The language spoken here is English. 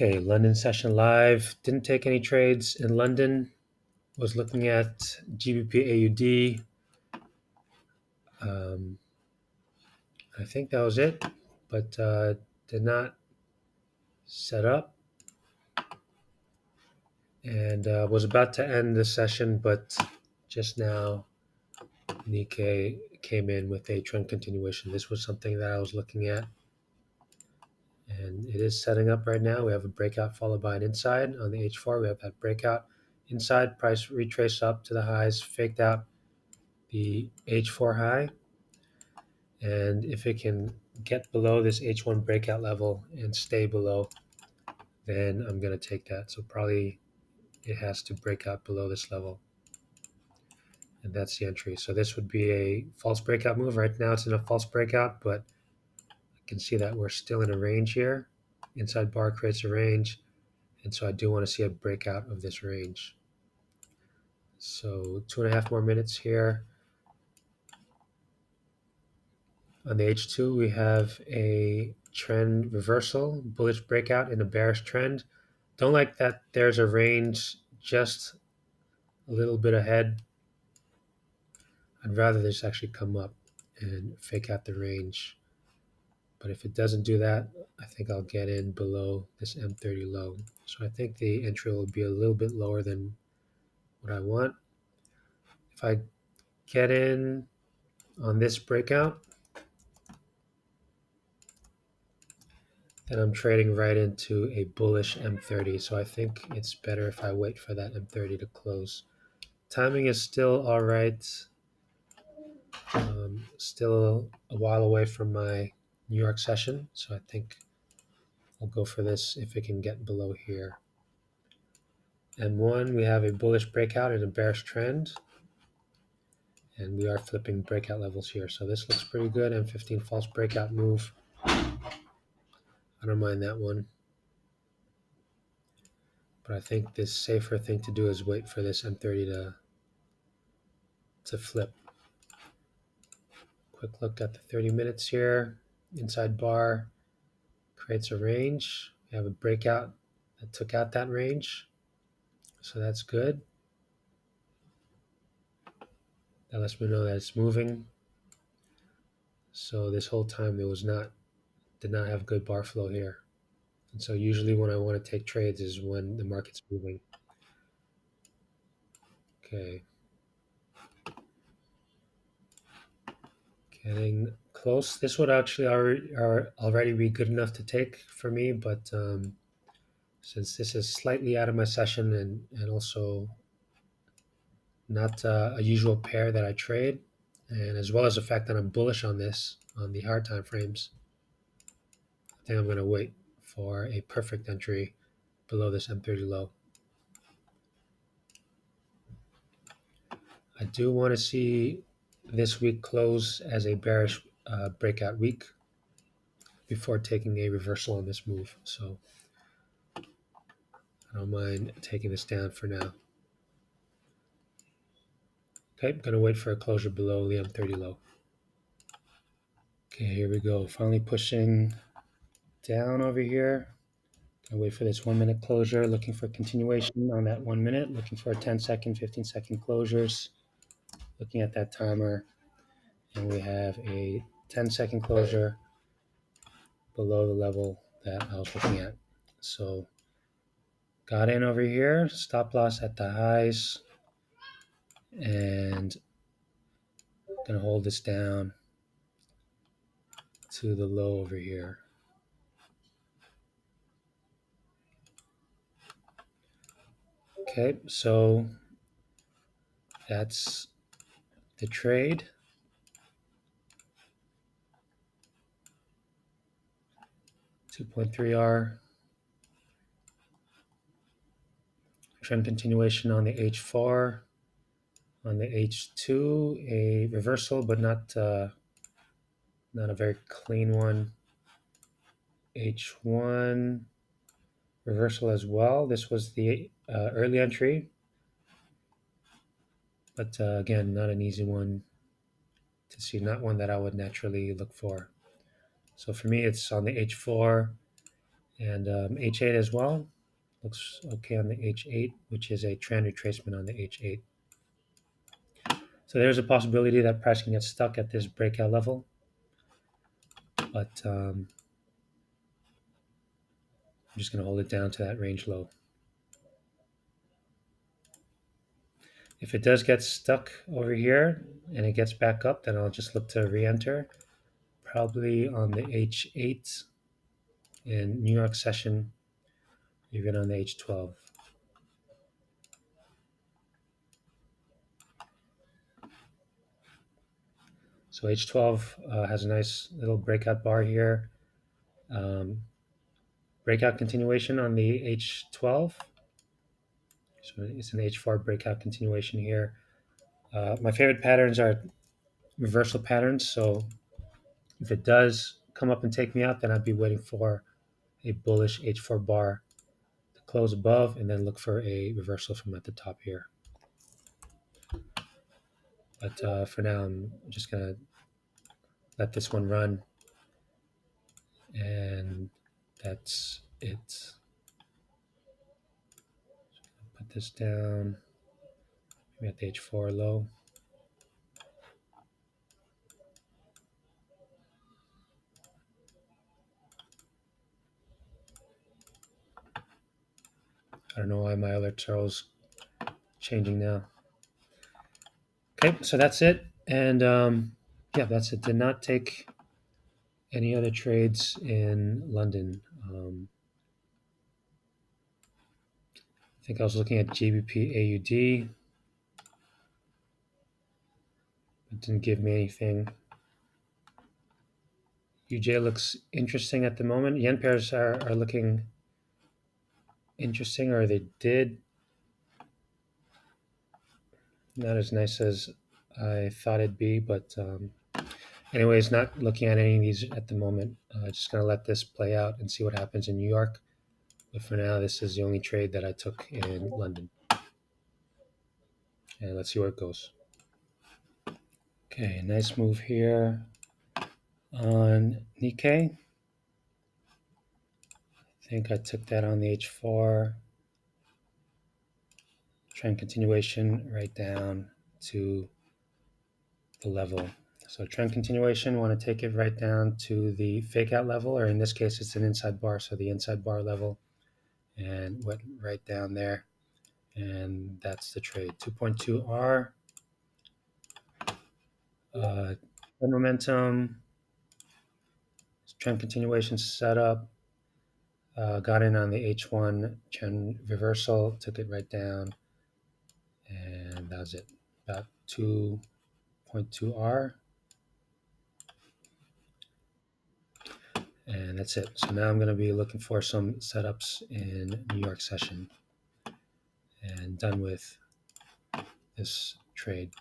Okay, London session live. Didn't take any trades in London. Was looking at GBP AUD. Um, I think that was it, but did not set up and was about to end the session, but just now Nikkei came in with a trend continuation. This was something that I was looking at, and it is setting up right now. We have a breakout followed by an inside on the H4. We have that breakout inside, price retrace up to the highs, faked out the H4 high, and if it can get below this H1 breakout level and stay below, then I'm going to take that. So probably it has to break out below this level, and that's the entry. So this would be a false breakout move. Right now it's in a false breakout, but I can see that we're still in a range here. Inside bar creates a range, and so I do want to see a breakout of this range. So 2.5 more minutes here. On the H2, we have a trend reversal, bullish breakout in a bearish trend. Don't like that there's a range just a little bit ahead. I'd rather this actually come up and fake out the range. But if it doesn't do that, I think I'll get in below this M30 low. So I think the entry will be a little bit lower than what I want. If I get in on this breakout, then I'm trading right into a bullish M30. So I think it's better if I wait for that M30 to close. Timing is still all right. Still a while away from my New York session, so I think I'll go for this if it can get below here. M1, we have a bullish breakout in a bearish trend, and we are flipping breakout levels here. So this looks pretty good. M15 false breakout move. I don't mind that one. But I think this safer thing to do is wait for this M30 to flip. Quick look at the 30 minutes here. Inside bar creates a range. We have a breakout that took out that range. So that's good. That lets me know that it's moving. So this whole time did not have good bar flow here. And so usually when I want to take trades is when the market's moving. Okay. Getting close. This would actually already be good enough to take for me, but since this is slightly out of my session and also not a usual pair that I trade, and as well as the fact that I'm bullish on this on the hard time frames, I think I'm going to wait for a perfect entry below this M30 low. I do want to see this week close as a bearish breakout week before taking a reversal on this move. So I don't mind taking this down for now. Okay, I'm going to wait for a closure below the M30 low. Okay, here we go. Finally pushing down over here. Gonna wait for this 1 minute closure, looking for continuation on that 1 minute, looking for 10-second, 15-second closures, looking at that timer, and we have a 10-second closure below the level that I was looking at. So got in over here, stop loss at the highs, and gonna hold this down to the low over here. Okay, so that's the trade. $2.3R. Trend continuation on the H4. On the H2, a reversal, but not a very clean one. H1, reversal as well. This was the early entry, but again, not an easy one to see, not one that I would naturally look for. So for me, it's on the H4, and H8 as well. Looks okay on the H8, which is a trend retracement on the H8. So there's a possibility that price can get stuck at this breakout level, but I'm just going to hold it down to that range low. If it does get stuck over here and it gets back up, then I'll just look to re-enter, probably on the H8 in New York session, even on the H12. So H12 has a nice little breakout bar here. Breakout continuation on the H12. So it's an H4 breakout continuation here. My favorite patterns are reversal patterns. So if it does come up and take me out, then I'd be waiting for a bullish H4 bar to close above and then look for a reversal from at the top here. But for now, I'm just going to let this one run. And that's it. Put this down. We got the H4 low. I don't know why my alerts are always changing now. Okay, so that's it. And yeah, that's it. Did not take any other trades in London. I think I was looking at GBP AUD. It didn't give me anything. UJ looks interesting at the moment. Yen pairs are looking interesting, or they did. Not as nice as I thought it'd be, but anyways, not looking at any of these at the moment. Just going to let this play out and see what happens in New York. But for now, this is the only trade that I took in London. And let's see where it goes. Okay, nice move here on Nikkei. I think I took that on the H4. Trend continuation right down to the level. So trend continuation, want to take it right down to the fake out level, or in this case, it's an inside bar. So the inside bar level, and went right down there. And that's the trade. 2.2R. Momentum. Trend continuation setup. Got in on the H1 trend reversal, took it right down, and that was it. About 2.2R. And that's it. So now I'm going to be looking for some setups in New York session and done with this trade.